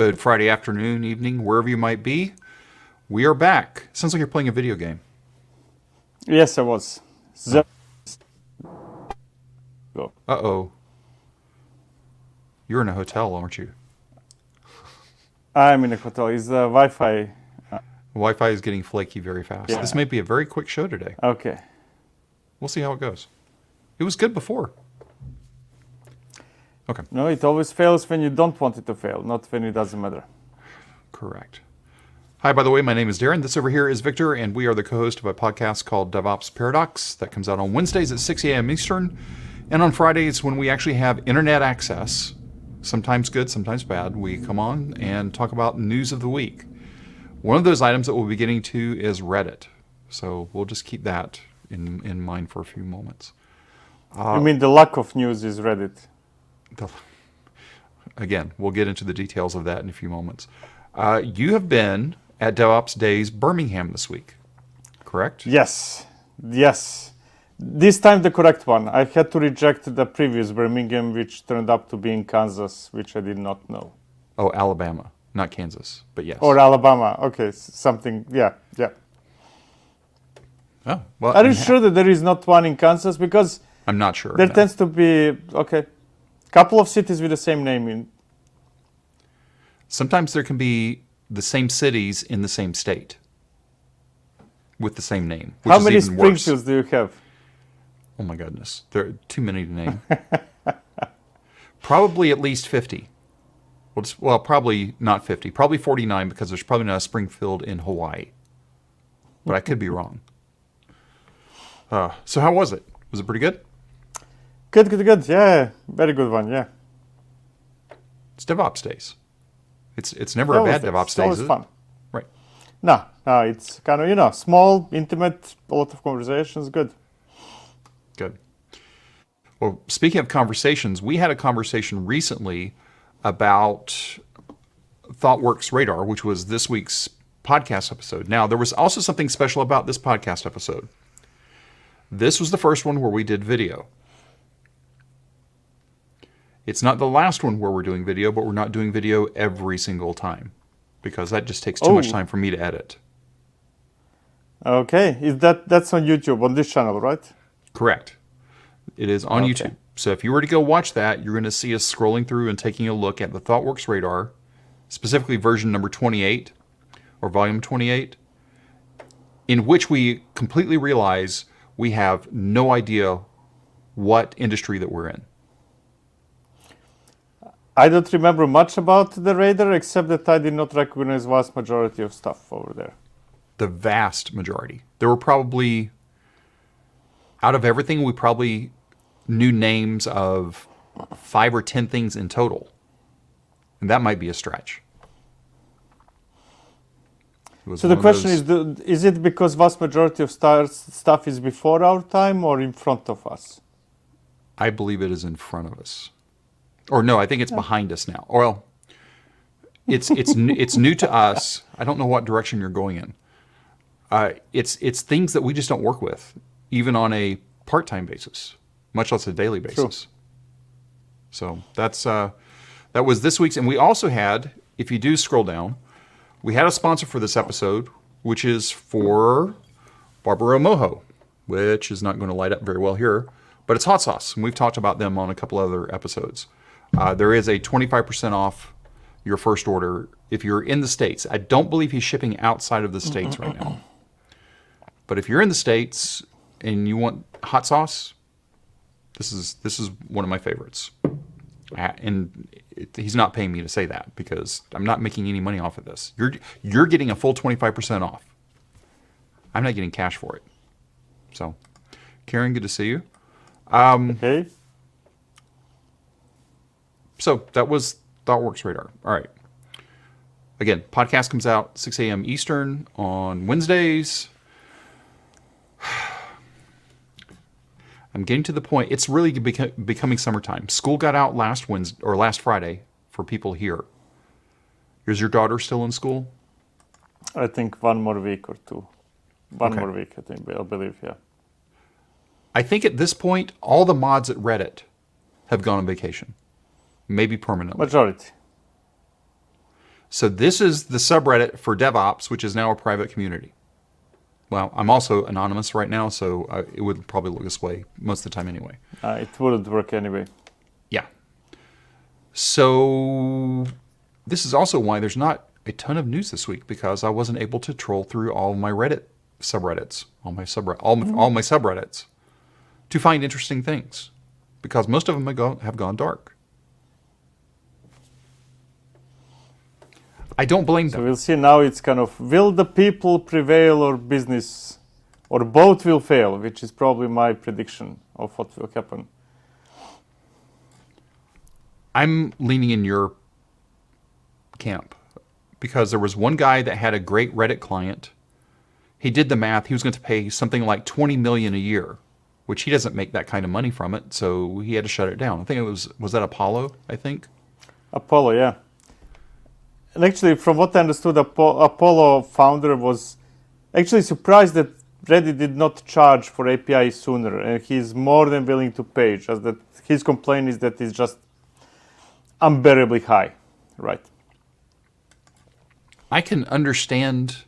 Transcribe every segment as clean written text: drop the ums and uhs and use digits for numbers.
Good Friday afternoon, evening, wherever you might be. We are back. Sounds like you're playing a video game. Yes, I was. Uh-oh. You're in a hotel, aren't you? I'm in a hotel. Is the Wi-Fi? Wi-Fi is getting flaky very fast. Yeah. This may be a very quick show today. Okay. We'll see how it goes. It was good before. Okay. No, it always fails when you don't want it to fail, not when it doesn't matter. Correct. Hi, by the way, my name is Darren. This over here is Victor, and we are the co-host of a podcast called DevOps Paradox that comes out on Wednesdays at 6 a.m. Eastern. And on Fridays, when we actually have internet access, sometimes good, sometimes bad, we come on and talk about news of the week. One of those items that we'll be getting to is Reddit. So we'll just keep that in mind for a few moments. You mean the lack of news is Reddit? Again, we'll get into the details of that in a few moments. You have been at DevOps Days Birmingham this week, correct? Yes. This time the correct one. I had to reject the previous Birmingham, which turned up to be in Kansas, which I did not know. Oh, Alabama, not Kansas, but yes. Or Alabama. Okay, something. Yeah. Oh, well. Are you sure that there is not one in Kansas? Because I'm not sure. there tends to be, couple of cities with the same name in. Sometimes there can be the same cities in the same state with the same name. Which How is many even worse. Springfields do you have? Oh my goodness. There are too many to name. Probably at least 50. Well, probably not 50. Probably 49 because there's probably not a Springfield in Hawaii. But I could be wrong. So how was it? Was it pretty good? Good. Yeah, very good one. Yeah. It's DevOps Days. It's never a bad DevOps Days. It's always fun. Right. No, it's kind of, small, intimate, a lot of conversations. Good. Well, speaking of conversations, we had a conversation recently about Thoughtworks Radar, which was this week's podcast episode. Now, there was also something special about this podcast episode. This was the first one where we did video. It's not the last one where we're doing video, but we're not doing video every single time because that just takes too much time for me to edit. Okay, that's on YouTube, on this channel, right? Correct. It is on YouTube. So if you were to go watch that, you're going to see us scrolling through and taking a look at the Thoughtworks Radar, specifically version number 28 or volume 28, in which we completely realize we have no idea what industry that we're in. I don't remember much about the radar, except that I did not recognize vast majority of stuff over there. The vast majority. There were probably, out of everything, we probably knew names of 5 or 10 things in total. And that might be a stretch. So the question is it because vast majority of stuff is before our time or in front of us? I believe it is in front of us. Or no, I think it's behind us now. Or well, it's new to us. I don't know what direction you're going in. It's things that we just don't work with, even on a part-time basis, much less a daily basis. True. So that was this week's, and we also had, if you do scroll down, we had a sponsor for this episode, which is for Barbaro Mojo, which is not going to light up very well here, but it's hot sauce, and we've talked about them on a couple other episodes. There is a 25% off your first order if you're in the States. I don't believe he's shipping outside of the States right now. But if you're in the States and you want hot sauce, this is one of my favorites. And he's not paying me to say that because I'm not making any money off of this. You're getting a full 25% off. I'm not getting cash for it. So, Karen, good to see you. Okay. So that was Thoughtworks Radar. All right. Again, podcast comes out 6 a.m. Eastern on Wednesdays. I'm getting to the point. It's really becoming summertime. School got out last Friday for people here. Is your daughter still in school? I think 1 more week or 2. One Okay. more week, I think. I believe, yeah. I think at this point, all the mods at Reddit have gone on vacation. Maybe permanently. Majority. So this is the subreddit for DevOps, which is now a private community. Well, I'm also anonymous right now, so it would probably look this way most of the time anyway. It wouldn't work anyway. Yeah. So this is also why there's not a ton of news this week, because I wasn't able to troll through all my Reddit subreddits, all my subreddits, to find interesting things, because most of them have gone dark. I don't blame them. So we'll see now. It's kind of, will the people prevail or business, or both will fail, which is probably my prediction of what will happen. I'm leaning in your camp, because there was one guy that had a great Reddit client. He did the math. He was going to pay something like $20 million a year, which he doesn't make that kind of money from it. So he had to shut it down. I think it was that Apollo, I think? Apollo, yeah. And actually, from what I understood, Apollo founder was actually surprised that Reddit did not charge for API sooner, and he's more than willing to pay. Just that his complaint is that it's just unbearably high, right? I can understand.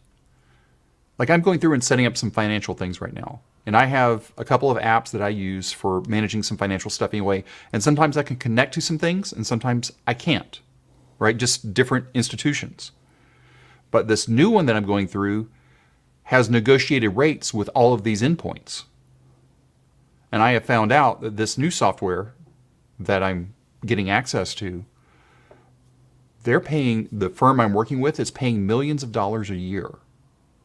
Like, I'm going through and setting up some financial things right now, and I have a couple of apps that I use for managing some financial stuff anyway. And sometimes I can connect to some things, and sometimes I can't. Right? Just different institutions. But this new one that I'm going through has negotiated rates with all of these endpoints. And I have found out that this new software that I'm getting access to, the firm I'm working with is paying millions of dollars a year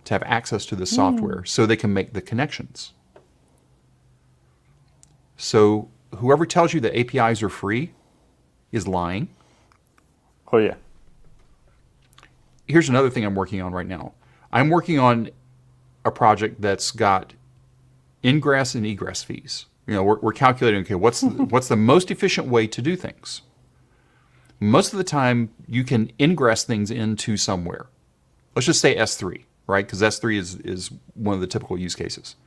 to have access to this software so they can make the connections. So whoever tells you that APIs are free is lying. Oh, yeah. Here's another thing I'm working on right now. I'm working on a project that's got ingress and egress fees. We're calculating, okay, what's the most efficient way to do things? Most of the time, you can ingress things into somewhere. Let's just say S3, right? Because S3 is one of the typical use cases.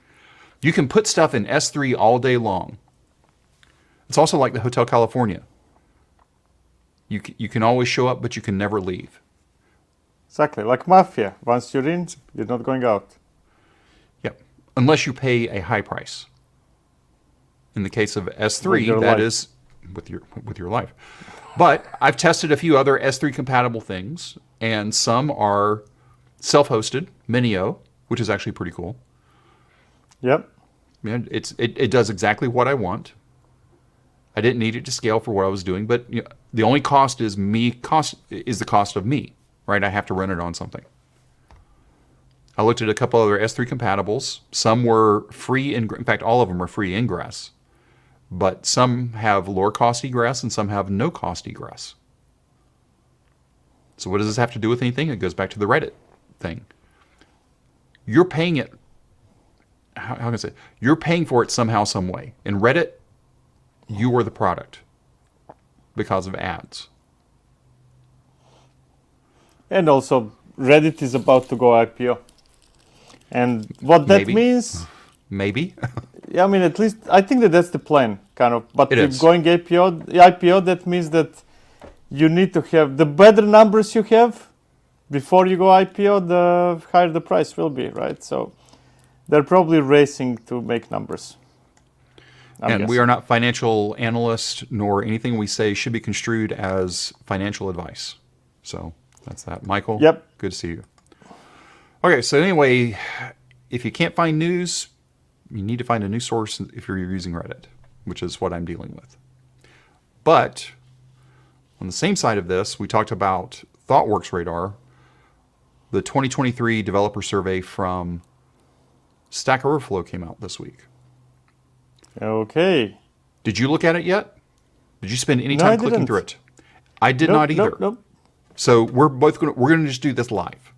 You can put stuff in S3 all day long. It's also like the Hotel California. You can always show up, but you can never leave. Exactly, like Mafia. Once you're in, you're not going out. Yep, unless you pay a high price. In the case of S3, that is with your life. But I've tested a few other S3 compatible things, and some are self-hosted, Minio, which is actually pretty cool. Yep. Yeah, it does exactly what I want. I didn't need it to scale for what I was doing, but the only cost is the cost of me, right? I have to run it on something. I looked at a couple other S3 compatibles. Some were free, in fact, all of them are free ingress, but some have lower cost egress and some have no cost egress. So what does this have to do with anything? It goes back to the Reddit thing. You're paying it. How can I say? You're paying for it somehow, some way. In Reddit, you are the product because of ads. And also, Reddit is about to go IPO. And what that means... Maybe. Yeah, I mean, at least, I think that's the plan, kind of. But if going IPO, that means that you need to have... The better numbers you have before you go IPO, the higher the price will be, right? So they're probably racing to make numbers. And we are not financial analysts, nor anything we say should be construed as financial advice. So that's that. Michael? Yep. Good to see you. Okay, so anyway, if you can't find news, you need to find a new source if you're using Reddit, which is what I'm dealing with. But on the same side of this, we talked about Thoughtworks Radar, the 2023 developer survey from Stack Overflow came out this week. Okay. Did you look at it yet? Did you spend any time clicking through it? I did not either. Nope. So we're going to just do this live.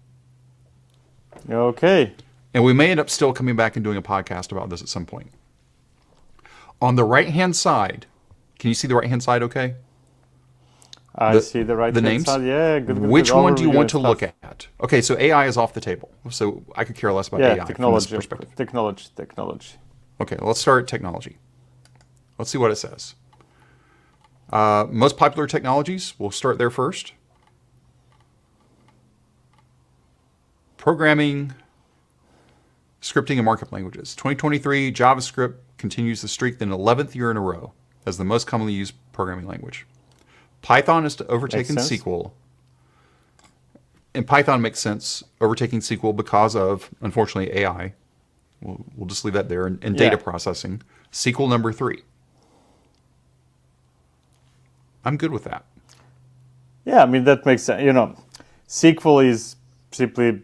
Okay. And we may end up still coming back and doing a podcast about this at some point. On the right-hand side, can you see the right-hand side okay? I see the right-hand names? side. Yeah, good. Which one do you want to look at? Okay, so AI is off the table. So I could care less about AI from this perspective. Technology. Okay, let's start technology. Let's see what it says. Most popular technologies, we'll start there first. Programming, scripting, and markup languages. 2023, JavaScript continues the streak in the 11th year in a row as the most commonly used programming language. Python has overtaken SQL. And Python makes sense, overtaking SQL because of, unfortunately, AI. We'll just leave that there. And data processing. SQL number 3. I'm good with that. Yeah, I mean, that makes sense. SQL is simply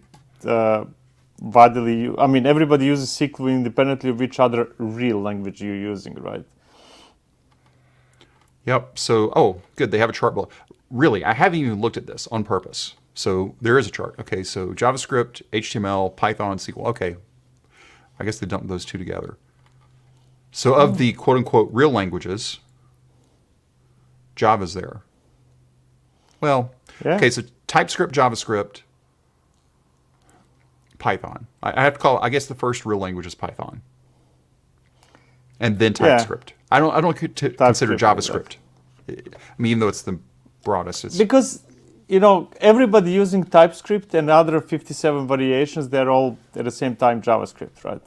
widely... I mean, everybody uses SQL independently of which other real language you're using, right? Yep. So, good. They have a chart below. Really, I haven't even looked at this on purpose. So there is a chart. Okay, so JavaScript, HTML, Python, SQL. Okay. I guess they dumped those two together. So of the quote-unquote real languages, Java's there. Well, okay, so TypeScript, JavaScript, Python. I have to call, I guess the first real language is Python. And then TypeScript. I don't consider JavaScript. I mean, even though it's the broadest. It's because, everybody using TypeScript and other 57 variations, they're all at the same time JavaScript, right?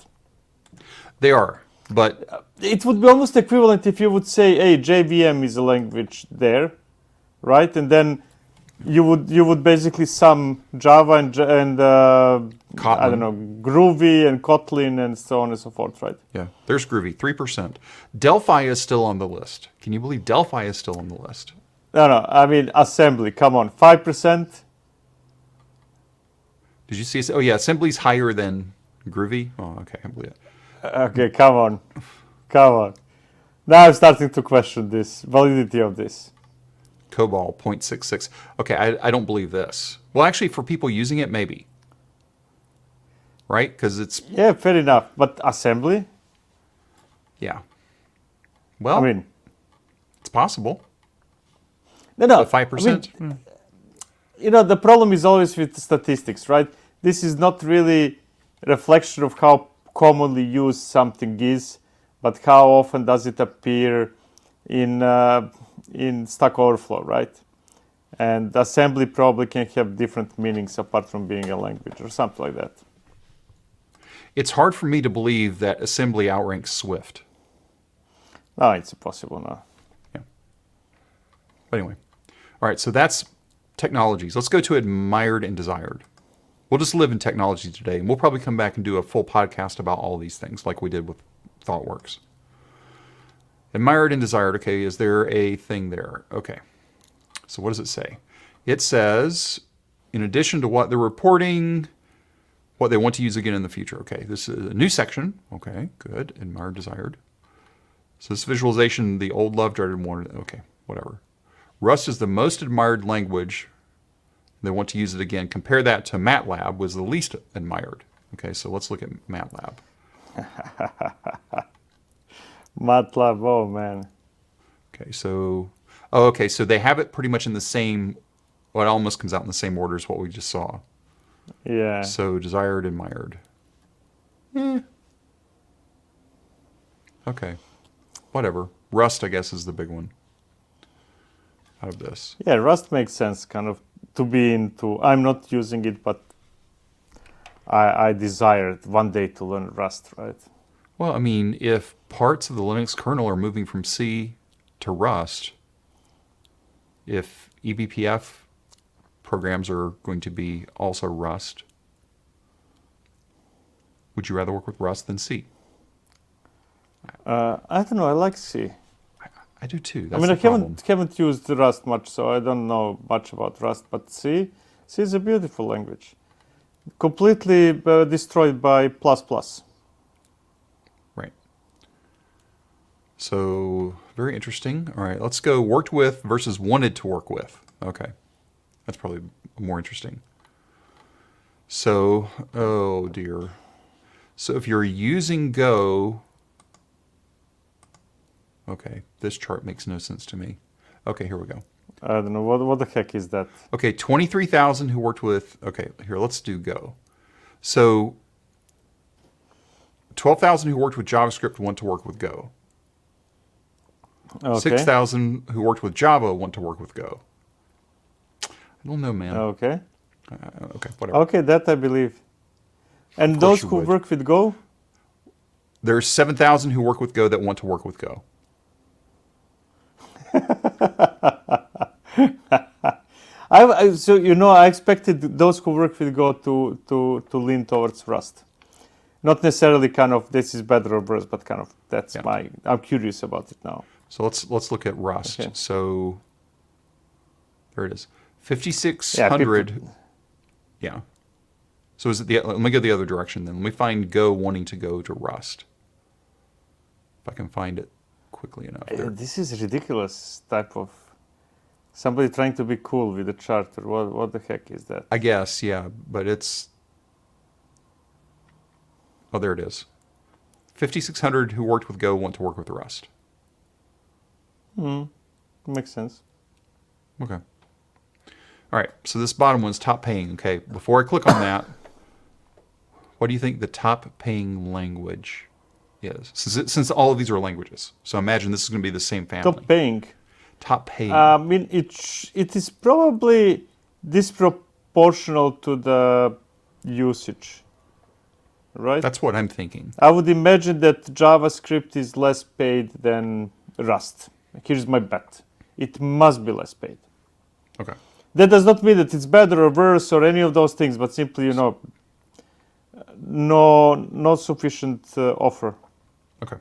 They are, but... It would be almost equivalent if you would say, hey, JVM is a language there, right? And then you would basically sum Java and I don't know, Groovy and Kotlin and so on and so forth, right? Yeah, there's Groovy, 3%. Delphi is still on the list. Can you believe Delphi is still on the list? No, I mean, assembly, come on, 5%? Did you see? Oh, yeah, assembly's higher than Groovy? Oh, okay, I believe it. Okay, come on. Now I'm starting to question this, validity of this. COBOL, 0.66. Okay, I don't believe this. Well, actually, for people using it, maybe. Right? Because it's... Yeah, fair enough. But assembly? Yeah. Well, I mean... It's possible. No. 5%? I mean, the problem is always with the statistics, right? This is not really a reflection of how commonly used something is, but how often does it appear in Stack Overflow, right? And assembly probably can have different meanings apart from being a language or something like that. It's hard for me to believe that assembly outranks Swift. No, it's impossible now. Yeah. But anyway. All right, so that's technologies. Let's go to admired and desired. We'll just live in technology today, and we'll probably come back and do a full podcast about all these things like we did with Thoughtworks. Admired and desired. Okay, is there a thing there? Okay. So what does it say? It says, in addition to what they're reporting, what they want to use again in the future. Okay, this is a new section. Okay, good. Admired, desired. So this visualization, the old love, dreaded, wanted. Okay, whatever. Rust is the most admired language. They want to use it again. Compare that to MATLAB, was the least admired. Okay, so let's look at MATLAB. MATLAB, oh man. Okay, so so they have it pretty much in the same, well, it almost comes out in the same order as what we just saw. Yeah. So desired, admired. Okay, whatever. Rust, I guess, is the big one out of this. Yeah, Rust makes sense, kind of, to be into. I'm not using it, but I desired one day to learn Rust, right? Well, I mean, if parts of the Linux kernel are moving from C to Rust, if eBPF programs are going to be also Rust, would you rather work with Rust than C? I don't know. I like C. I do too. I mean, I haven't used Rust much, so I don't know much about Rust. But C is a beautiful language. Completely destroyed by ++. Right. So, very interesting. All right, let's go worked with versus wanted to work with. Okay. That's probably more interesting. So, oh dear. So if you're using Go... Okay, this chart makes no sense to me. Okay, here we go. I don't know. What the heck is that? Okay, 23,000 who worked with... Okay, here, let's do Go. So 12,000 who worked with JavaScript want to work with Go. Okay. 6,000 who worked with Java want to work with Go. I don't know, man. Okay. Okay, whatever. Okay, that I believe. And Of course those you who would. work with Go? There's 7,000 who work with Go that want to work with Go. So I expected those who work with Go to lean towards Rust. Not necessarily kind of this is better or worse, but kind of that's Yeah. I'm curious about it now. So let's look at Rust. Okay. So there it is. Yeah, 5,600. Yeah. So is it let me go the other direction then. Let me find Go wanting to go to Rust. If I can find it quickly enough. There. This is ridiculous type of somebody trying to be cool with a charter. What the heck is that? I guess, yeah, but it's... Oh, there it is. 5,600 who worked with Go want to work with Rust. Makes sense. Okay. All right, so this bottom one's top paying. Okay, before I click on that, what do you think the top paying language is? Since all of these are languages. So imagine this is going to be the same family. Top paying. Top paying. I mean, it is probably disproportional to the usage, right? That's what I'm thinking. I would imagine that JavaScript is less paid than Rust. Here's my bet. It must be less paid. Okay. That does not mean that it's better or worse or any of those things, but simply, no sufficient offer. Okay.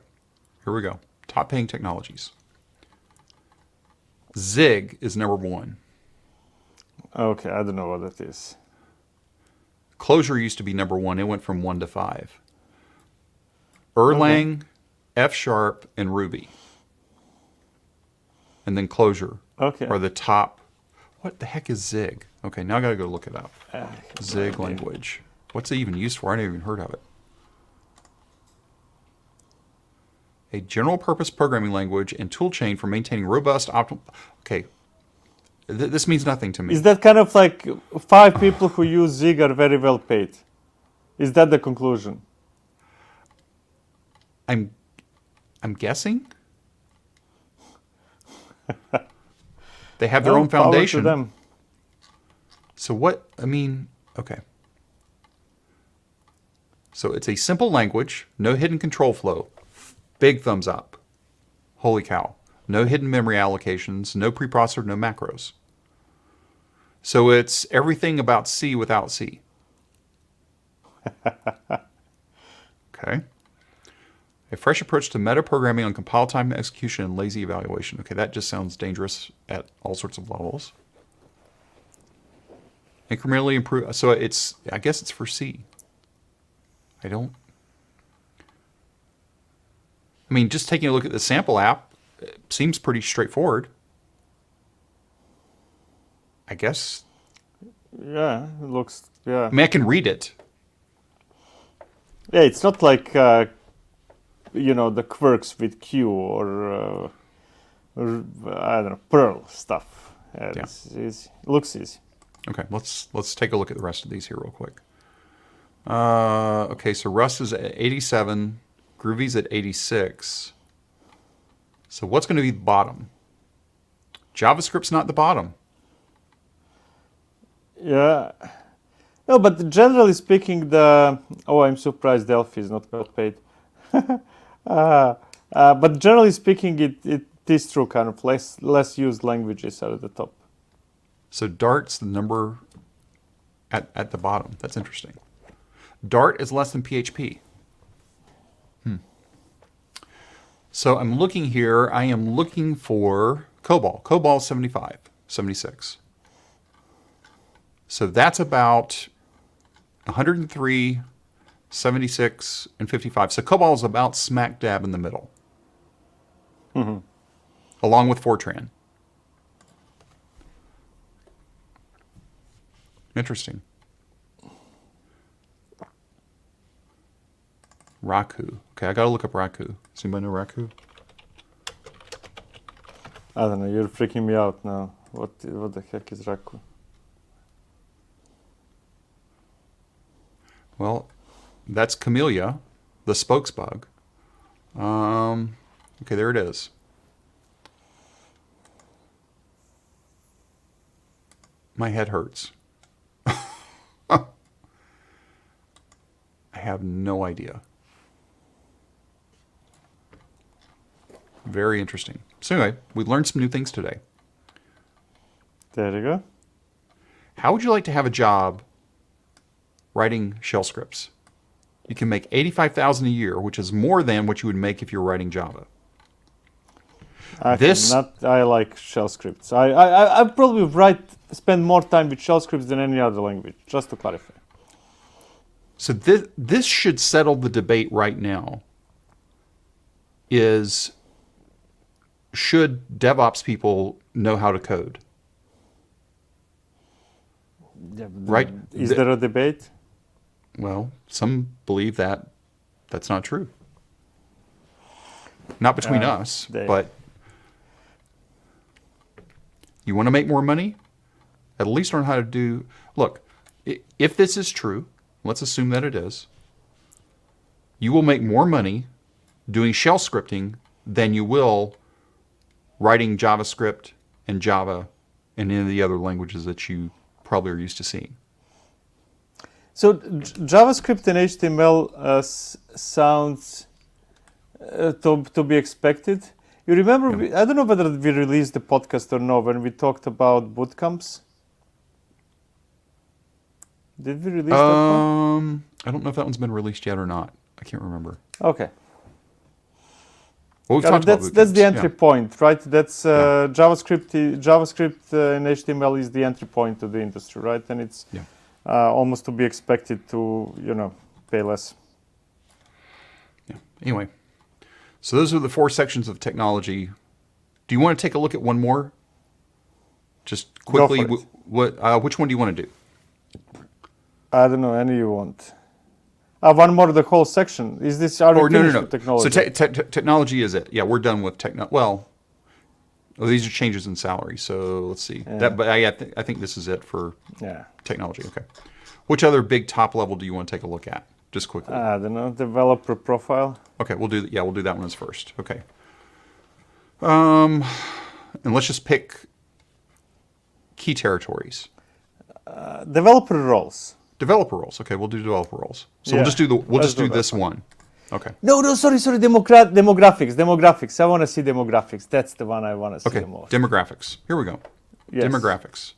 Here we go. Top paying technologies. Zig is number 1. Okay, I don't know what that is. Clojure used to be number 1. It went from 1 to 5. Erlang, F#, and Ruby. And then Clojure are the top. What the heck is Zig? Okay, now I got to go look it up. Zig language. What's it even used for? I never even heard of it. A general purpose programming language and toolchain for maintaining robust optimal... Okay, this means nothing to me. Is that kind of like 5 people who use Zig are very well paid? Is that the conclusion? I'm guessing? They have their own foundation. Power to them. So what, okay. So it's a simple language, no hidden control flow. Big thumbs up. Holy cow. No hidden memory allocations, no preprocessor, no macros. So it's everything about C without C. Okay. A fresh approach to meta-programming on compile time execution and lazy evaluation. Okay, that just sounds dangerous at all sorts of levels. Incrementally improve. So I guess it's for C. Just taking a look at the sample app, it seems pretty straightforward. I guess. Yeah, it looks, yeah. I can read it. Yeah, it's not like, the quirks with Q or I don't know, Perl stuff. It's easy. It looks easy. Okay, let's take a look at the rest of these here real quick. Okay, so Rust is at 87, Groovy's at 86. So what's going to be the bottom? JavaScript's not the bottom. Yeah. No, but generally speaking, I'm surprised Delphi is not well paid. But generally speaking, it is true, kind of less used languages are at the top. So Dart's the number at the bottom. That's interesting. Dart is less than PHP. So I'm looking here. I am looking for COBOL. COBOL 75, 76. So that's about 103, 76, and 55. So COBOL is about smack dab in the middle. Along with Fortran. Interesting. Raku. Okay, I gotta look up Raku. Does anybody know Raku? I don't know, you're freaking me out now. What the heck is Raku? Well, that's Camellia, the spokesbug. Okay, there it is. My head hurts. have no idea. Very interesting. So anyway, we learned some new things today. There you go. How would you like to have a job writing shell scripts? You can make $85,000 a year, which is more than what you would make if you were writing Java. I like shell scripts. I probably spend more time with shell scripts than any other language, just to clarify. So this should settle the debate right now. Should DevOps people know how to code? Yeah, right? Is there a debate? Well, some believe that that's not true. Not between us, but you want to make more money? At least learn how to do... Look, if this is true, let's assume that it is, you will make more money doing shell scripting than you will writing JavaScript and Java and any of the other languages that you probably are used to seeing. So JavaScript and HTML sounds to be expected. You remember, I don't know whether we released the podcast or no, when we talked about bootcamps. Did we release that one? I don't know if that one's been released yet or not. I can't remember. Okay. Well, that's the entry point, right? That's JavaScript and HTML is the entry point to the industry, right? And it's almost to be expected to, pay less. Yeah. Anyway, so those are the 4 sections of technology. Do you want to take a look at one more? Just quickly, which one do you want to do? I don't know, any you want. One more, the whole section. Is this no. technology? So technology is it? Yeah, we're done with these are changes in salary. So let's see. Yeah. But I think this is it for technology. Okay. Which other big top level do you want to take a look at? Just quickly. I don't know. Developer profile. Okay, we'll do that one as first. Okay. And let's just pick key territories. Developer roles. Developer roles. Okay, we'll do developer roles. So we'll just do this one. Okay. No, sorry. Demographics. I want to see demographics. That's the one I want to see the most. Demographics. Here we go. Yes. Demographics.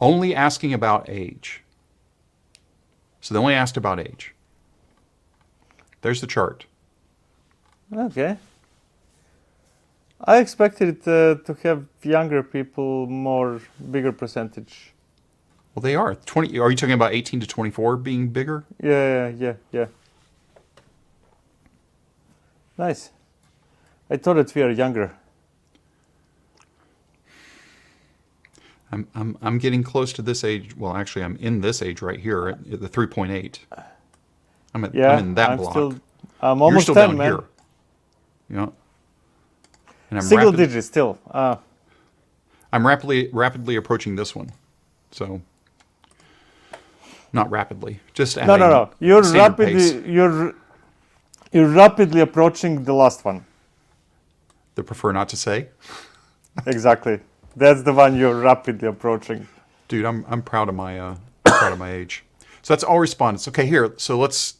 Only asking about age. So they only asked about age. There's the chart. Okay. I expected it to have younger people, bigger percentage. Well, they are. 20. Are you talking about 18 to 24 being bigger? Yeah. Nice. I thought that we are younger. I'm getting close to this age. Well, actually, I'm in this age right here at the 3.8. I'm in that block. I'm almost You're still 10, down man. here. Yeah. And I'm Single digits still. I'm rapidly approaching this one. So not rapidly, just at no. You're pace. you're rapidly approaching the last one. The prefer not to say. Exactly. That's the one you're rapidly approaching. Dude, I'm proud of my age. So that's all respondents. Okay, here. So let's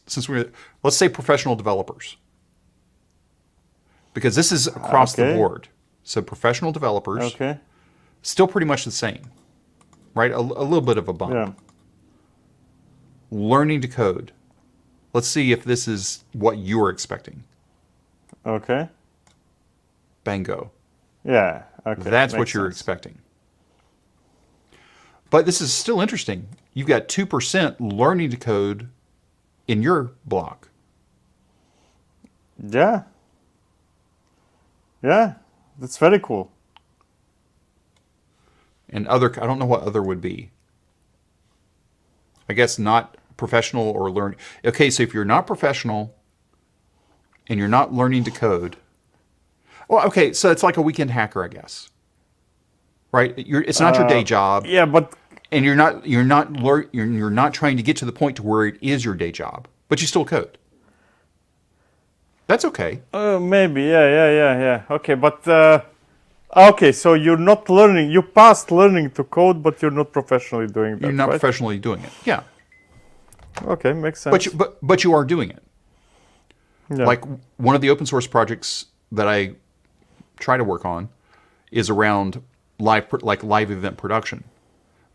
say professional developers, because this is across the board. So professional developers, still pretty much the same, right? A little bit of a bump. Yeah. Learning to code. Let's see if this is what you were expecting. Okay. Bingo. Yeah. Okay. That's what you're expecting. But this is still interesting. You've got 2% learning to code in your block. Yeah. Yeah. That's very cool. And I don't know what other would be. I guess not professional or learn. Okay, so if you're not professional and you're not learning to code, well, okay, so it's like a weekend hacker, I guess. Right? It's not your day job. Yeah, but and you're not trying to get to the point to where it is your day job, but you still code. That's okay. Maybe, yeah. Okay, but okay, so you're not learning. You passed learning to code, but you're not professionally doing that. You're not right? professionally doing it. Yeah. Okay, makes sense. But you are doing it. Yeah. Like one of the open source projects that I try to work on is around live event production.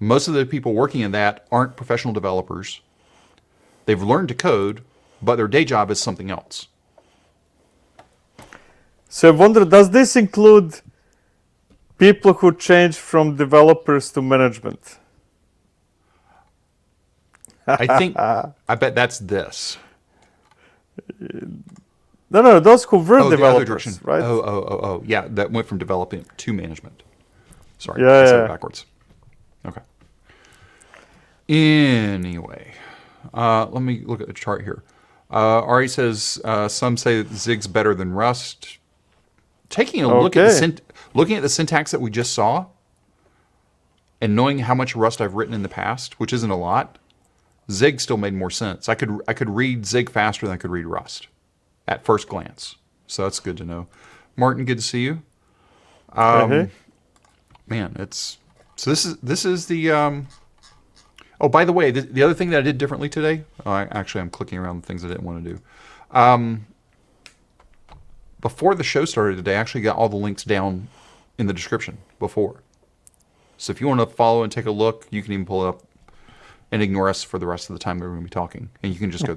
Most of the people working in that aren't professional developers. They've learned to code, but their day job is something else. So I wonder, does this include people who change from developers to management? I bet that's this. No, those who were The other developers, direction. right? Oh. Yeah, that went from developing to management. Sorry, Yeah, I said yeah. it backwards. Okay. Anyway, let me look at the chart here. Ari says some say that Zig's better than Rust. Taking a look at looking at the syntax that we just saw, and knowing how much Rust I've written in the past, which isn't a lot, Zig still made more sense. I could read Zig faster than I could read Rust at first glance. So that's good to know. Martin, good to see you. Man, it's so this is the oh, by the way, the other thing that I did differently today, I'm clicking around the things I didn't want to do. Before the show started today, I actually got all the links down in the description before. So if you want to follow and take a look, you can even pull it up and ignore us for the rest of the time that we're going to be talking. And you can just go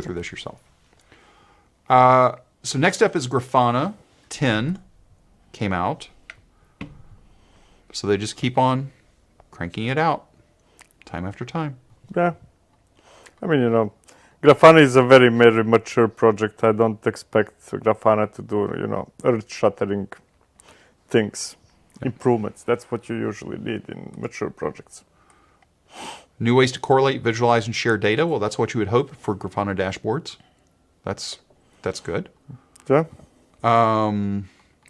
through this yourself. So next up is Grafana 10 came out. So they just keep on cranking it out time after time. Yeah. I mean, Grafana is a very, very mature project. I don't expect Grafana to do, earth-shattering things, improvements. That's what you usually need in mature projects. New ways to correlate, visualize, and share data. Well, that's what you would hope for Grafana dashboards. That's good. Yeah.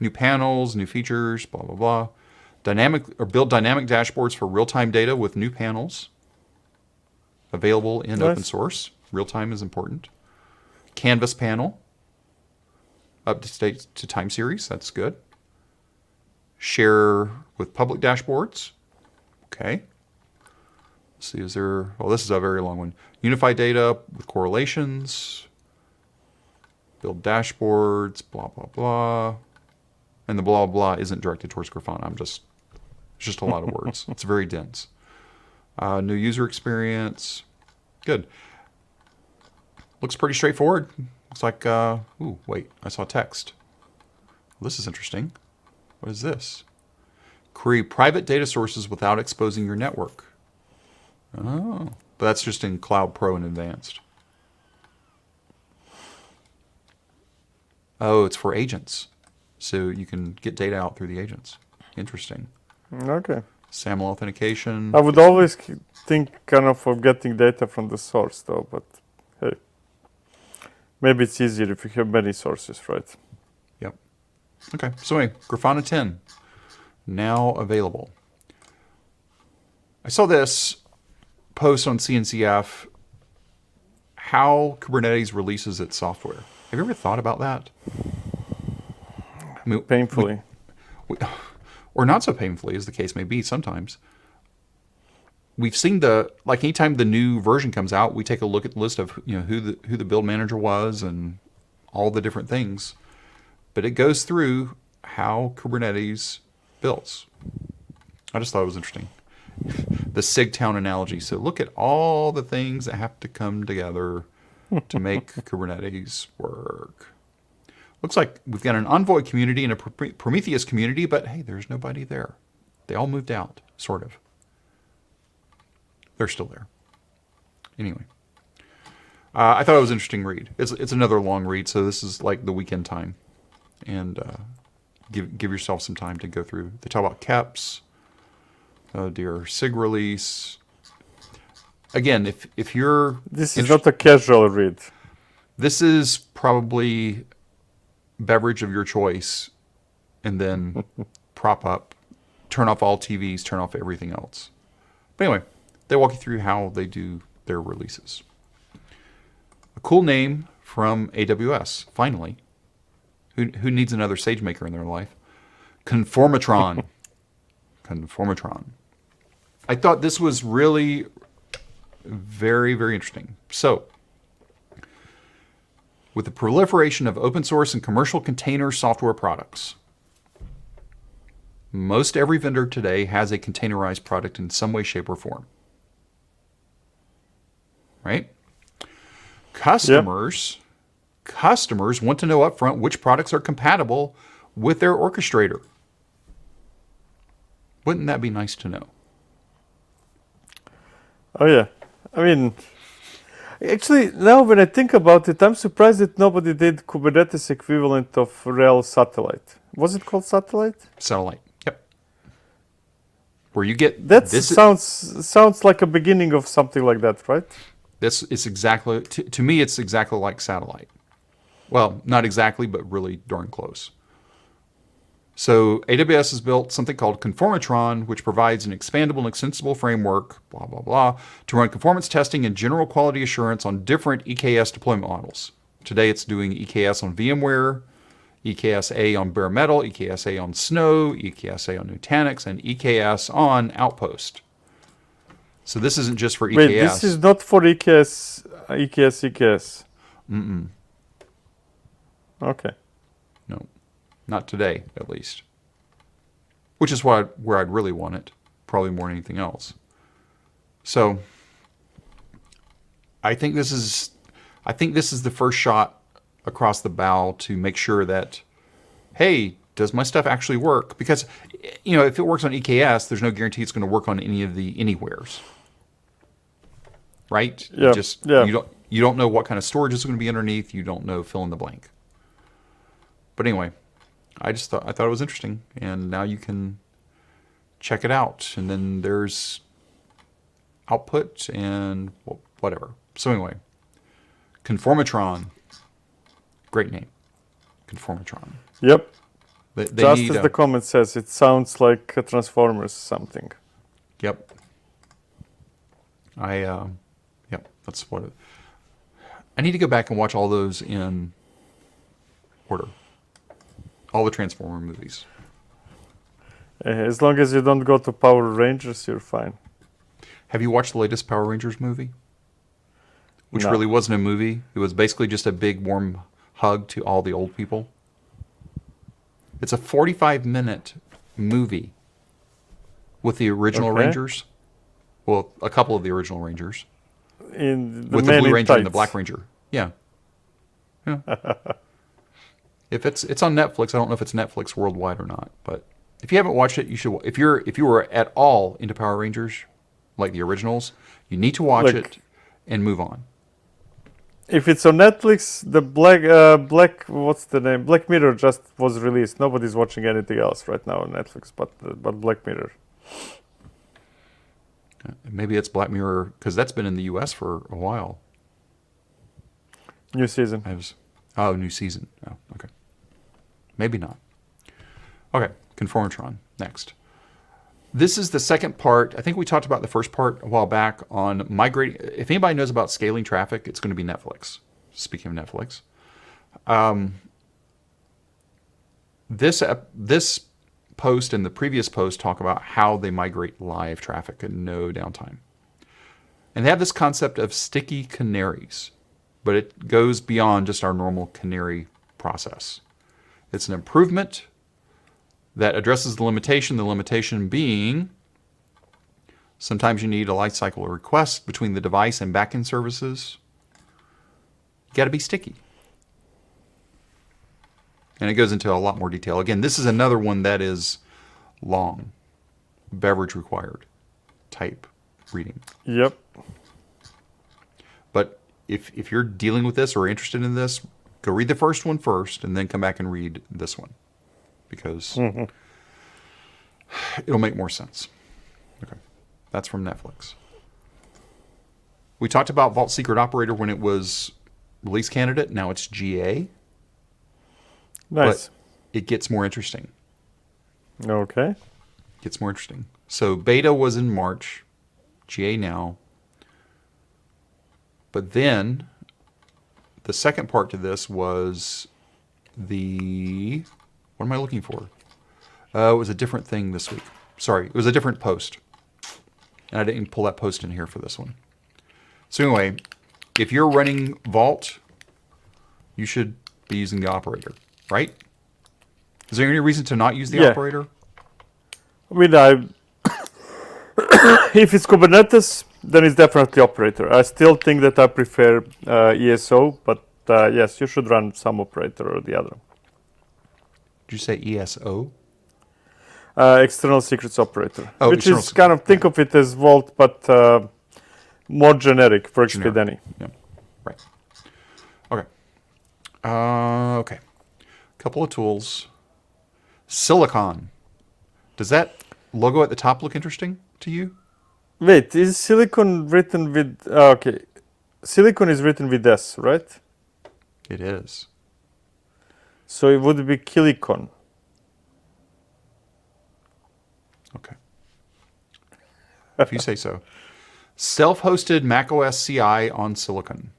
New panels, new features, blah, blah, blah. Build dynamic dashboards for real-time data with new panels available in open source. Real-time is important. Canvas panel, up to date to time series. That's good. Share with public dashboards. Okay. Let's see, this is a very long one. Unify data with correlations. Build dashboards, blah, blah, blah. And the blah, blah isn't directed towards Grafana. It's just a lot of words. It's very dense. New user experience. Good. Looks pretty straightforward. Looks like, ooh, wait, I saw text. Well, this is interesting. What is this? Query private data sources without exposing your network. Oh, but that's just in Cloud Pro and Advanced. Oh, it's for agents. So you can get data out through the agents. Interesting. Okay. SAML authentication. I would always think kind of getting data from the source, though, but hey, maybe it's easier if you have many sources, right? Yep. Okay, so anyway, Grafana 10, now available. I saw this post on CNCF, how Kubernetes releases its software. Have you ever thought about that? I mean, Painfully. Or not so painfully, as the case may be sometimes. We've seen anytime the new version comes out, we take a look at the list of who the build manager was and all the different things. But it goes through how Kubernetes builds. I just thought it was interesting. The SIGTOWN analogy. So look at all the things that have to come together to make Kubernetes work. Looks like we've got an Envoy community and a Prometheus community, but hey, there's nobody there. They all moved out, sort of. They're still there. Anyway, I thought it was an interesting read. It's another long read, so this is like the weekend time, and give yourself some time to go through. They talk about KEPs. Oh dear, SIG release. Again, if you're this is not a casual read. This is probably beverage of your choice, and then prop up, turn off all TVs, turn off everything else. But anyway, they walk you through how they do their releases. A cool name from AWS, finally. Who needs another SageMaker in their life? Conformatron. Conformatron. I thought this was really Very, very interesting. So, with the proliferation of open source and commercial container software products, most every vendor today has a containerized product in some way, shape, or form. Right? Customers want to know upfront which products are compatible with their orchestrator. Wouldn't that be nice to know? Oh yeah. I mean, actually, now when I think about it, I'm surprised that nobody did Kubernetes equivalent of real satellite. Was it called satellite? Satellite. Yep. Where you get That this. sounds like a beginning of something like that, right? This is exactly, to me, it's exactly like satellite. Well, not exactly, but really darn close. So AWS has built something called conformatron, which provides an expandable and extensible framework, blah, blah, blah, to run conformance testing and general quality assurance on different EKS deployment models. Today it's doing EKS on VMware, EKS-A on bare metal, EKS-A on Snow, EKS-A on Nutanix, and EKS on Outpost. So this isn't just for EKS. Wait, this is not for EKS. Mm-mm. Okay. No, not today, at least. Which is where I'd really want it, probably more than anything else. So, I think this is the first shot across the bow to make sure that, hey, does my stuff actually work? Because, if it works on EKS, there's no guarantee it's going to work on any of the anywheres. Right? Yeah. You don't know what kind of storage is going to be underneath. You don't know fill in the blank. But anyway, I thought it was interesting, and now you can check it out. And then there's output and whatever. So anyway, conformatron, great name, conformatron. Yep. They Just as the comment says, it sounds like a Transformers something. Yep. Yep, that's what it. I need to go back and watch all those in order. All the Transformer movies. As long as you don't go to Power Rangers, you're fine. Have you watched the latest Power Rangers movie? Which No. really wasn't a movie. It was basically just a big warm hug to all the old people. It's a 45-minute movie with the original Rangers. Well, a couple of the original Rangers. In the with the Man Blue in Ranger and the Tights. Black Ranger. Yeah. If it's on Netflix, I don't know if it's Netflix worldwide or not, but if you haven't watched it, you should. If you were at all into Power Rangers, like the originals, you need to watch it and move on. If it's on Netflix, the Black what's the name? Black Mirror just was released. Nobody's watching anything else right now on Netflix, but Black Mirror. Maybe it's Black Mirror because that's been in the U.S. for a while. New season. New season. Oh, okay. Maybe not. Okay, conformatron, next. This is the second part. I think we talked about the first part a while back on migrating. If anybody knows about scaling traffic, it's going to be Netflix. Speaking of Netflix. This post and the previous post talk about how they migrate live traffic and no downtime. And they have this concept of sticky canaries, but it goes beyond just our normal canary process. It's an improvement that addresses the limitation being sometimes you need a lifecycle request between the device and backend services. You got to be sticky. And it goes into a lot more detail. Again, this is another one that is long, beverage required type reading. Yep. But if you're dealing with this or interested in this, go read the first one first and then come back and read this one. Because it'll make more sense. Okay. That's from Netflix. We talked about Vault Secret Operator when it was release candidate. Now it's GA. Nice. But it gets more interesting. Okay. Gets more interesting. So beta was in March. GA now. But then the second part to this was the... What am I looking for? It was a different thing this week. Sorry, it was a different post. And I didn't pull that post in here for this one. So anyway, if you're running Vault, you should be using the operator, right? Is there any reason to not use the Yeah. operator? I mean, if it's Kubernetes, then it's definitely operator. I still think that I prefer ESO, but yes, you should run some operator or the other. Did you say ESO? External secrets operator, Oh, which external is kind of, think of it as Vault, but more generic, works with any. Yeah, right. Okay. Okay. Couple of tools. Cilicon. Does that logo at the top look interesting to you? Wait, is Silicon written with... okay, Silicon is written with S, right? It is. So it would be Kilicon. Okay. If you say so. Self-hosted macOS CI on Silicon.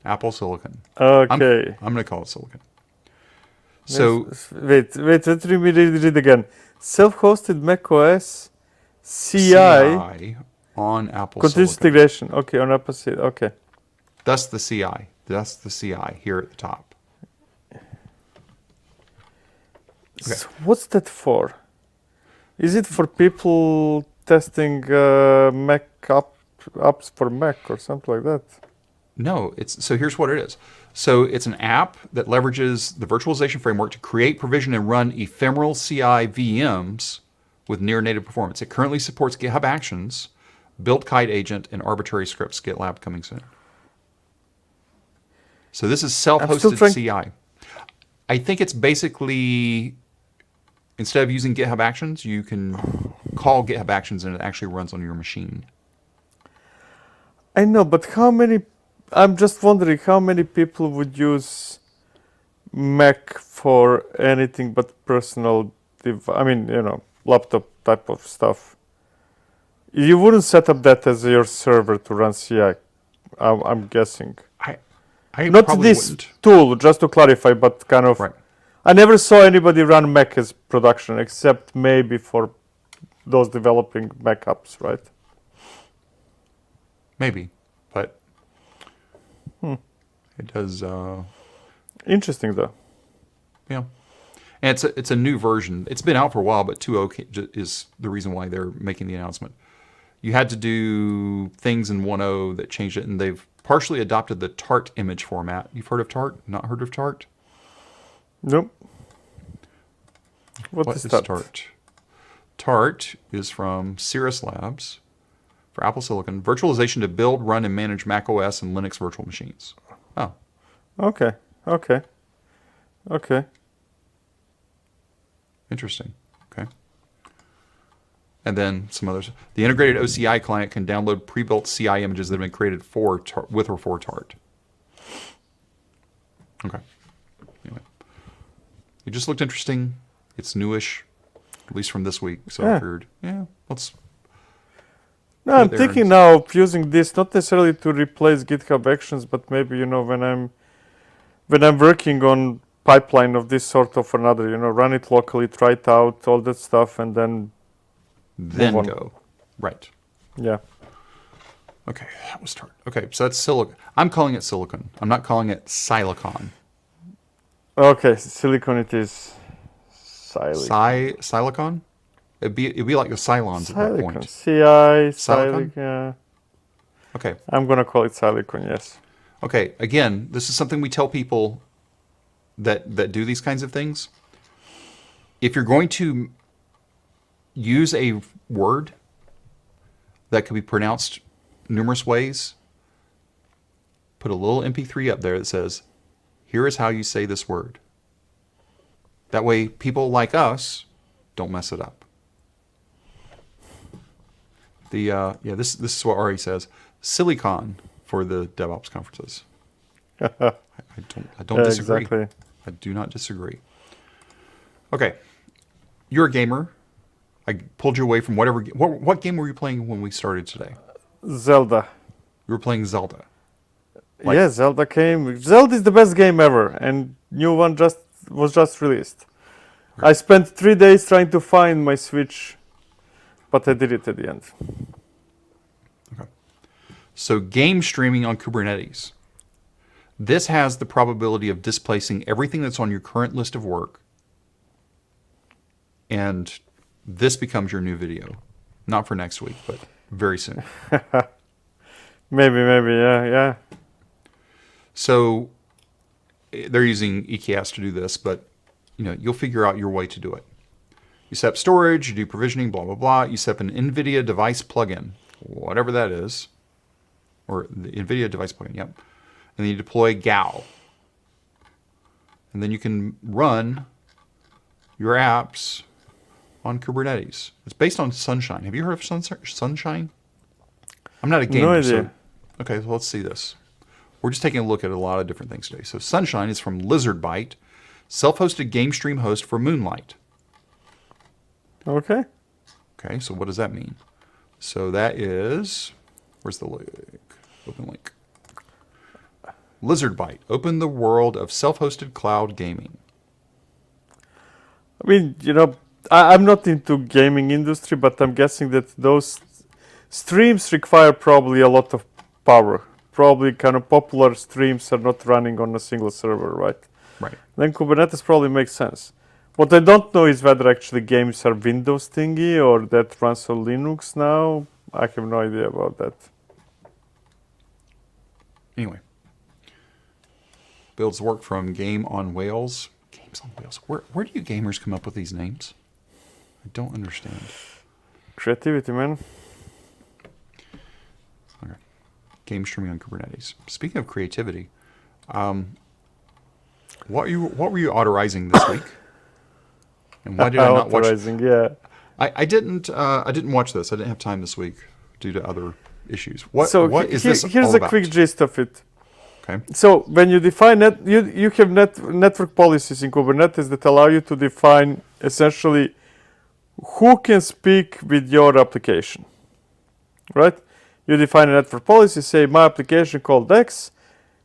Apple Silicon. Okay. I'm going to call it Silicon. So Wait, let me read again. Self-hosted macOS CI on Apple continuous Silicon. integration. Okay, on Apple Silicon. Okay. That's the CI. That's the CI here at the top. Okay. So what's that for? Is it for people testing Mac apps for Mac or something like that? No, so here's what it is. So it's an app that leverages the virtualization framework to create, provision, and run ephemeral CI VMs with near native performance. It currently supports GitHub Actions, Build Kite Agent, and arbitrary scripts. GitLab coming soon. So this is self-hosted CI. I think it's basically, instead of using GitHub Actions, you can call GitHub Actions and it actually runs on your machine. I know, but how many... I'm just wondering how many people would use Mac for anything but personal, laptop type of stuff. You wouldn't set up that as your server to run CI, I'm guessing. I Not probably this wouldn't. tool, just to clarify, but kind of... Right. I never saw anybody run Mac as production, except maybe for those developing Mac apps, right? Maybe, but it does. Interesting, though. Yeah, and it's a new version. It's been out for a while, but 2.0 is the reason why they're making the announcement. You had to do things in 1.0 that changed it, and they've partially adopted the Tart image format. You've heard of Tart? Not heard of Tart? Nope. What is Tart? Tart is from Cirrus Labs for Apple Silicon. Virtualization to build, run, and manage macOS and Linux virtual machines. Oh. Okay. Interesting. Okay. And then some others. The integrated OCI client can download pre-built CI images that have been created with or for Tart. Okay. Anyway. It just looked interesting. It's newish, at least from this week. So I figured, let's... No, I'm thinking now of using this not necessarily to replace GitHub Actions, but maybe, when I'm working on pipeline of this sort of another, run it locally, try it out, all that stuff, and then go. Right. Yeah. Okay, that was Tart. Okay, so that's Silicon. I'm calling it Silicon. I'm not calling it Silicon. Okay, Silicon it is. Silicon? It'd be like the Cylons at that point. Silicon, yeah. Okay. I'm going to call it Silicon, yes. Okay, again, this is something we tell people that do these kinds of things. If you're going to use a word that could be pronounced numerous ways, put a little MP3 up there that says, here is how you say this word. That way people like us don't mess it up. This is what Ari says. Silicon for the DevOps conferences. I don't disagree. Exactly. I do not disagree. Okay, you're a gamer. I pulled you away from whatever. What game were you playing when we started today? Zelda. You were playing Zelda. Yeah, Zelda came. Zelda is the best game ever, and new one was just released. Right. I spent 3 days trying to find my Switch, but I did it at the end. Okay. So game streaming on Kubernetes. This has the probability of displacing everything that's on your current list of work. And this becomes your new video. Not for next week, but very soon. Maybe, yeah. So they're using EKS to do this, but you'll figure out your way to do it. You set up storage, you do provisioning, blah, blah, blah. You set up an NVIDIA device plugin, whatever that is. Or the NVIDIA device plugin, yep. And then you deploy GAL. And then you can run your apps on Kubernetes. It's based on Sunshine. Have you heard of Sunshine? I'm not a gamer. No idea. Okay, so let's see this. We're just taking a look at a lot of different things today. So Sunshine is from Lizardbyte, self-hosted game stream host for Moonlight. Okay. Okay, so what does that mean? So that is, where's the link? Open link. Lizardbyte, open the world of self-hosted cloud gaming. I mean, I'm not into gaming industry, but I'm guessing that those streams require probably a lot of power. Probably kind of popular streams are not running on a single server, right? Right. Then Kubernetes probably makes sense. What I don't know is whether actually games are Windows thingy or that runs on Linux now. I have no idea about that. Anyway. Builds work from Game on Whales. Games on Whales. Where do you gamers come up with these names? I don't understand. Creativity, man. Okay. Game streaming on Kubernetes. Speaking of creativity, what were you authorizing this week? And why did I not watch? Yeah. I didn't watch this. I didn't have time this week due to other issues. What is this here's all a about? quick gist of it. Okay. So when you define you have network policies in Kubernetes that allow you to define essentially who can speak with your application, right? You define a network policy, say my application called X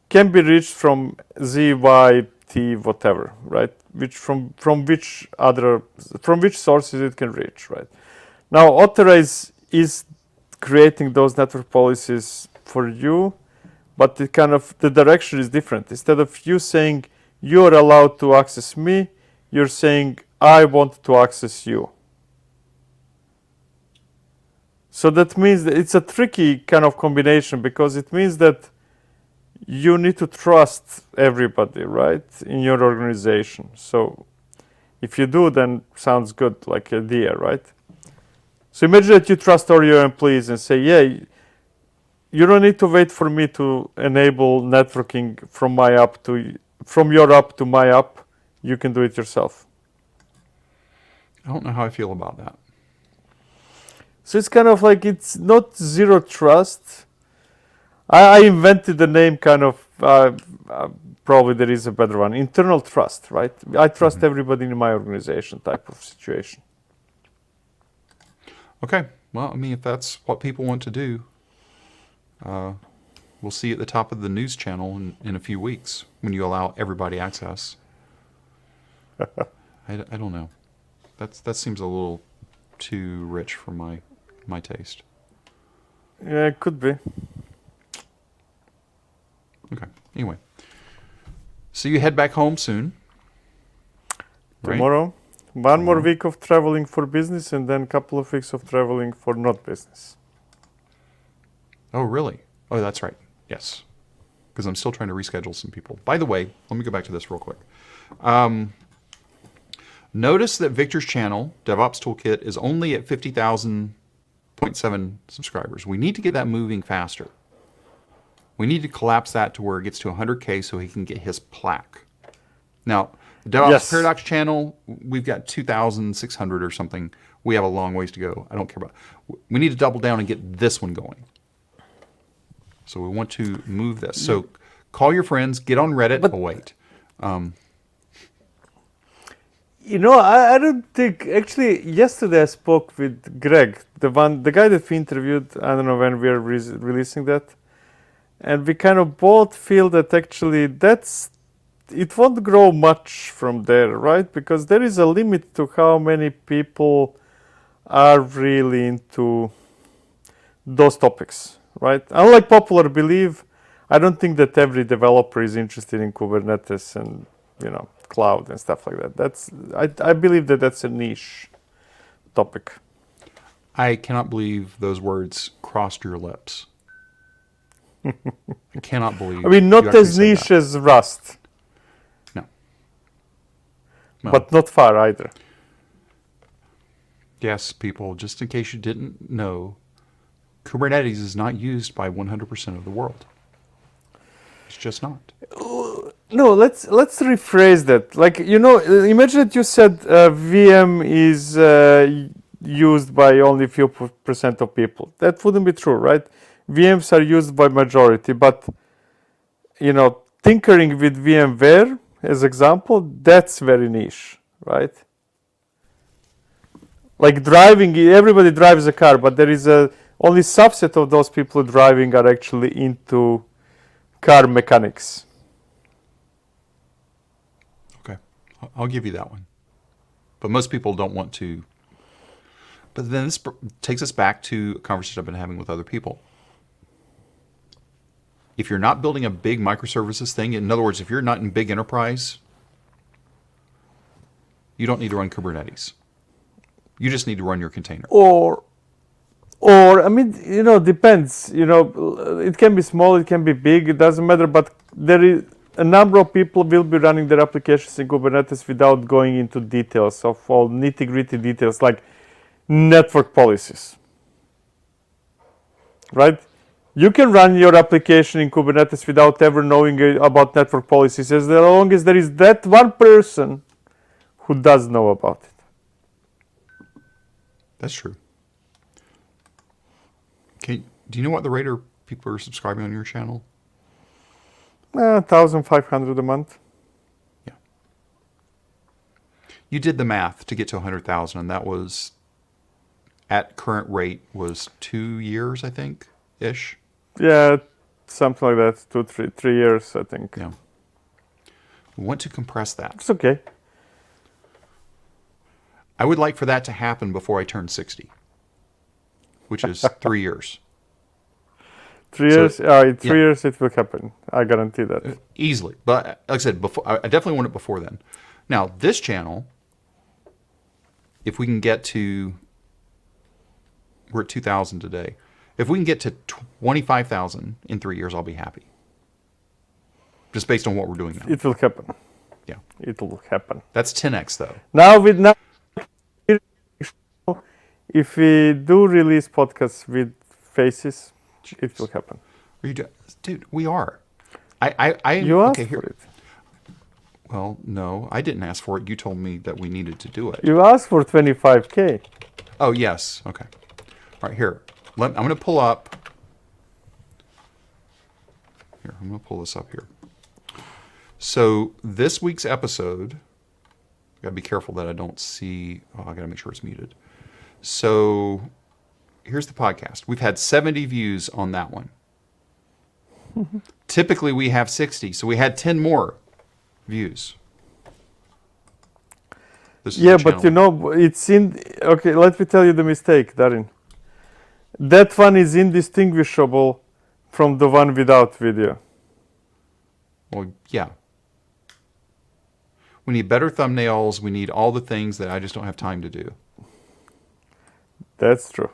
can be reached from Z, Y, T, whatever, right? Which from which sources it can reach, right? Now Authorize is creating those network policies for you, but the direction is different. Instead of you saying you're allowed to access me, you're saying I want to access you. So that means that it's a tricky kind of combination because it means that you need to trust everybody, right, in your organization. So if you do, then sounds good, like idea, right? So imagine that you trust all your employees and say, yeah, you don't need to wait for me to enable networking from your app to my app. You can do it yourself. I don't know how I feel about that. So it's kind of like it's not zero trust. I invented the name kind of, probably there is a better one, internal trust, right? I trust everybody in my organization type of situation. Okay. Well, I mean, if that's what people want to do, we'll see at the top of the news channel in a few weeks when you allow everybody access. I don't know. That seems a little too rich for my taste. Yeah, it could be. Okay. Anyway, so you head back home soon. Right? Tomorrow. One more week of traveling for business and then a couple of weeks of traveling for not business. Oh, really? Oh, that's right. Yes. Because I'm still trying to reschedule some people. By the way, let me go back to this real quick. Notice that Victor's channel, Devops Toolkit, is only at 50,000.7 subscribers. We need to get that moving faster. We need to collapse that to where it gets to 100K so he can get his plaque. Now, the Devops Paradox channel, we've got 2,600 or something. We have a long ways to go. I don't care about it. We need to double down and get this one going. So we want to move this. So call your friends, get on Reddit. But, wait. I don't think, actually, yesterday I spoke with Greg, the guy that we interviewed, I don't know when we're releasing that. And we kind of both feel that actually it won't grow much from there, right? Because there is a limit to how many people are really into those topics, right? Unlike popular belief, I don't think that every developer is interested in Kubernetes and cloud and stuff like that. I believe that that's a niche topic. I cannot believe those words crossed your lips. I cannot believe. I mean, you not actually as said niche that. as Rust, No. Well, but not far either. yes, people, just in case you didn't know, Kubernetes is not used by 100% of the world. It's just not. No, let's rephrase that. Like, imagine that you said VM is used by only a few percent of people. That wouldn't be true, right? VMs are used by majority, but tinkering with VMware as example, that's very niche, right? Like driving, everybody drives a car, but there is only subset of those people driving are actually into car mechanics. Okay. I'll give you that one. But most people don't want to. But then this takes us back to a conversation I've been having with other people. If you're not building a big microservices thing, in other words, if you're not in big enterprise, you don't need to run Kubernetes. You just need to run your container. Or I mean, depends. It can be small, it can be big, it doesn't matter. But there is a number of people will be running their applications in Kubernetes without going into details of all nitty-gritty details like network policies, right? You can run your application in Kubernetes without ever knowing about network policies, as long as there is that one person who does know about it. That's true. Okay, do you know what the rate of people are subscribing on your channel? 1,500 a month. Yeah. You did the math to get to 100,000, and that was, at current rate, was 2 years, I think, ish. Yeah, something like that. 3 years, I think. Yeah. We want to compress that. It's okay. I would like for that to happen before I turn 60, which is 3 years. 3 So, years? In 3 yeah. years it will happen. I guarantee that. Easily. But like I said, before, I definitely want it before then. Now, this channel, if we can get to, we're at 2,000 today. If we can get to 25,000 in 3 years, I'll be happy. Just based on what we're doing now. It will happen. Yeah. It will happen. That's 10x though. Now, if we do release podcasts with faces, it will happen. Are you dude, we are. You asked okay, here. for it. Well, no, I didn't ask for it. You told me that we needed to do it. You asked for 25K. Oh, yes. Okay. All right, here. I'm going to pull up. Here, I'm going to pull this up here. So this week's episode, I got to be careful that I don't see. Oh, I got to make sure it's muted. So here's the podcast. We've had 70 views on that one. Typically we have 60, so we had 10 more views. Yeah, but it's in. Okay, let me tell you the mistake, Darin. That one is indistinguishable from the one without video. Well, yeah. We need better thumbnails. We need all the things that I just don't have time to do. That's true.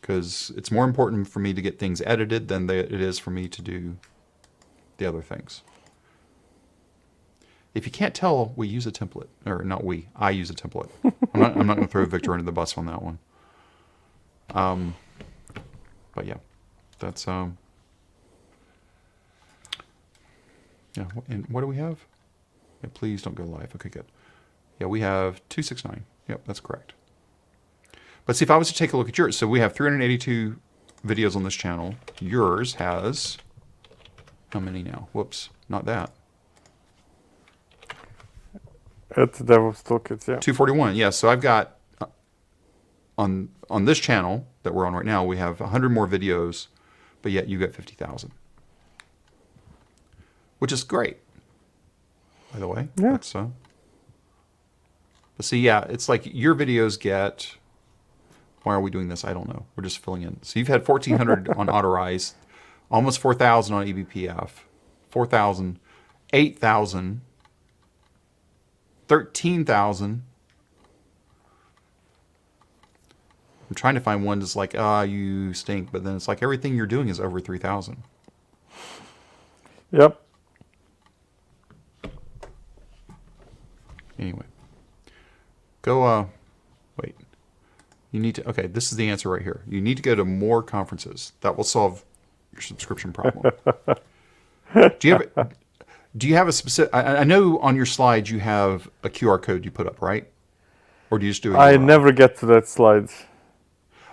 Because it's more important for me to get things edited than it is for me to do the other things. If you can't tell, we use a template. Or not we, I use a template. I'm not going to throw Victor under the bus on that one. But yeah, that's... yeah, and what do we have? Yeah, please don't go live. Okay, good. Yeah, we have 269. Yep, that's correct. But see, if I was to take a look at yours, so we have 382 videos on this channel. Yours has, how many now? Whoops, not that. At Devops Toolkit, yeah. 241, yeah. So I've got, on this channel that we're on right now, we have 100 more videos, but yet you got 50,000. Which is great, by the way. Yeah. But see, yeah, it's like your videos get Why are we doing this? I don't know. We're just filling in. So you've had 1,400 on Otterize, almost 4,000 on eBPF, 4,000, 8,000, 13,000. I'm trying to find one that's like, you stink, but then it's like everything you're doing is over 3,000. Yep. Anyway, go, wait. You need to, okay, this is the answer right here. You need to go to more conferences. That will solve your subscription problem. Do you have a specific, I know on your slides you have a QR code you put up, right? Or do you just do it? I never get to that slide.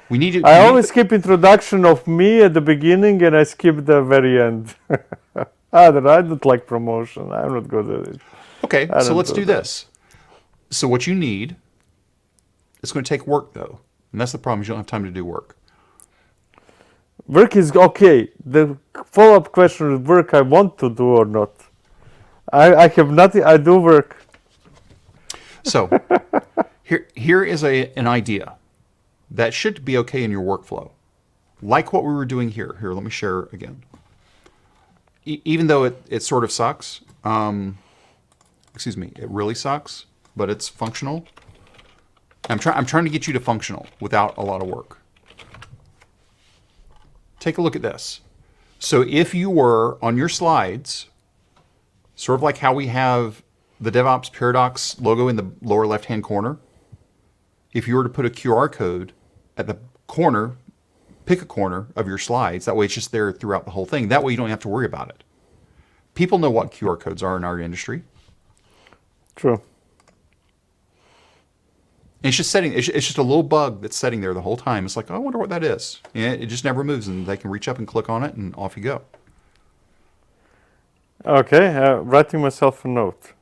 We need to. I always skip introduction of me at the beginning and I skip the very end. I don't like promotion. I'm not good at it. Okay, so let's do this. So what you need, it's going to take work though. And that's the problem, is you don't have time to do work. Work is okay. The follow-up question is work I want to do or not. I have nothing, I do work. So here is an idea that should be okay in your workflow. Like what we were doing here. Here, let me share again. Even though it sort of sucks, excuse me, it really sucks, but it's functional. I'm trying to get you to functional without a lot of work. Take a look at this. So if you were on your slides, sort of like how we have the DevOps Paradox logo in the lower left-hand corner, if you were to put a QR code at the corner, pick a corner of your slides, that way it's just there throughout the whole thing. That way you don't have to worry about it. People know what QR codes are in our industry. True. And it's just it's just a little bug that's sitting there the whole time. It's like, oh, I wonder what that is. And it just never moves, and they can reach up and click on it, and off you go. Okay, writing myself a note.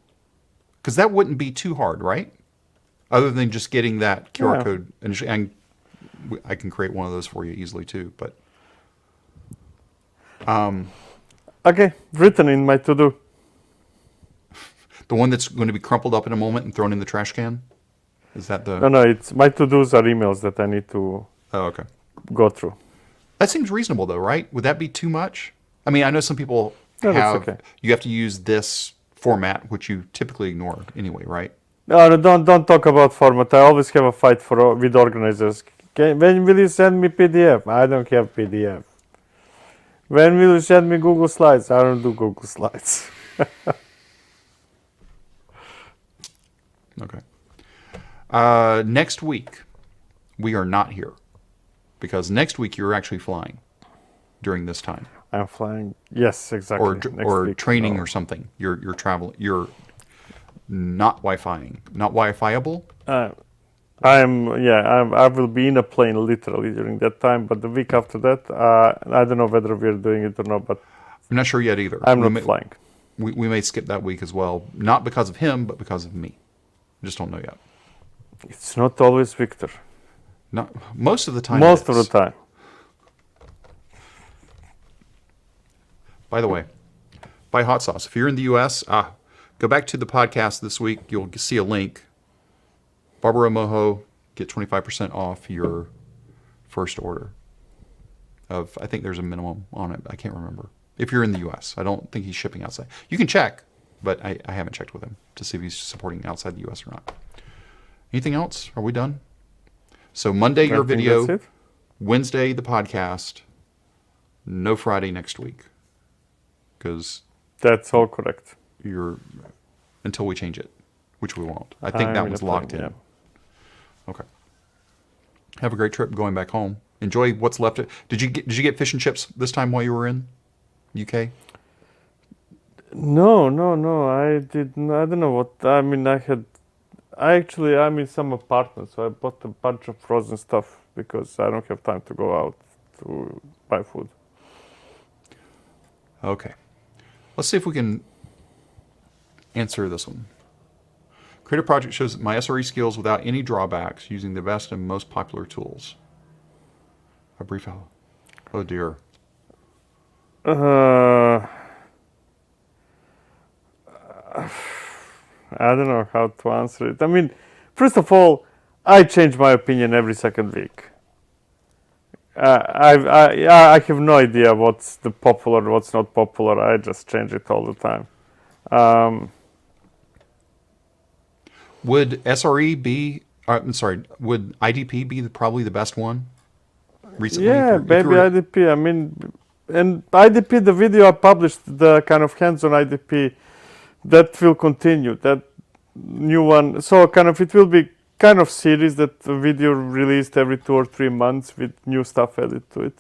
Because that wouldn't be too hard, right? Other than just getting that QR code. And I can create one of those for you easily too, but... Okay, written in my to-do. The one that's going to be crumpled up in a moment and thrown in the trash can? Is that the... No, it's my to-dos are emails that I need to go through. That seems reasonable though, right? Would that be too much? I mean, I know some people you have to use this format, which you typically ignore anyway, right? No, don't talk about format. I always have a fight with organizers. When will you send me PDF? I don't have PDF. When will you send me Google Slides? I don't do Google Slides. Okay. Next week, we are not here because next week you're actually flying during this time. I'm flying. Yes, exactly. Or training or something. You're traveling. You're not Wi-Fiing. Not Wi-Fiable? I will be in a plane literally during that time, but the week after that, I don't know whether we're doing it or not, but I'm not sure yet either. I'm not flying. We may skip that week as well, not because of him, but because of me. I just don't know yet. It's not always Victor. Not most of the time. Most of the time. By the way, buy hot sauce. If you're in the U.S., go back to the podcast this week. You'll see a link. Barbara Moho, get 25% off your first order. I think there's a minimum on it. I can't remember. If you're in the U.S., I don't think he's shipping outside. You can check, but I haven't checked with him to see if he's supporting outside the U.S. or not. Anything else? Are we done? So Monday, your video. Wednesday, the podcast. No Friday next week. Because that's all correct. Until we change it, which we won't. I think that was locked in. Yeah. Okay. Have a great trip going back home. Enjoy what's left. Did you get fish and chips this time while you were in UK? No. I didn't. I don't know what. I mean, I'm in some apartment, so I bought a bunch of frozen stuff because I don't have time to go out to buy food. Okay. Let's see if we can answer this one. Create a project shows my SRE skills without any drawbacks using the best and most popular tools. A brief. Oh dear. I don't know how to answer it. I mean, first of all, I change my opinion every second week. I have no idea what's the popular, what's not popular. I just change it all the time. Would SRE be? I'm sorry. Would IDP be probably the best one recently? Yeah, if you maybe were- IDP. I mean, and IDP, the video I published, the kind of hands-on IDP, that will continue. That new one. So kind of it will be kind of series that the video released every 2 or 3 months with new stuff added to it.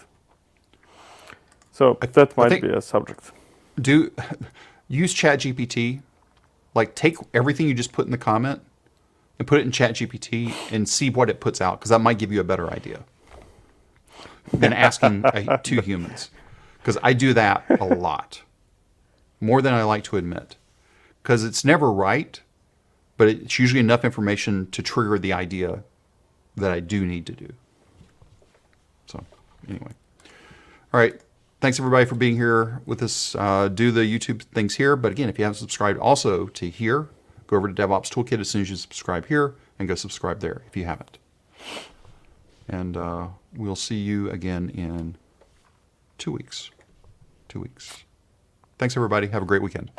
So that might think- be a subject. Do use ChatGPT. Like take everything you just put in the comment and put it in ChatGPT and see what it puts out, because that might give you a better idea than asking 2 humans. Because I do that a lot, more than I like to admit, because it's never right, but it's usually enough information to trigger the idea that I do need to do. So anyway, all right. Thanks everybody for being here with us. Do the YouTube things here, but again, if you haven't subscribed also to here, go over to Devops Toolkit as soon as you subscribe here, and go subscribe there if you haven't. And we'll see you again in 2 weeks. 2 weeks. Thanks everybody. Have a great weekend.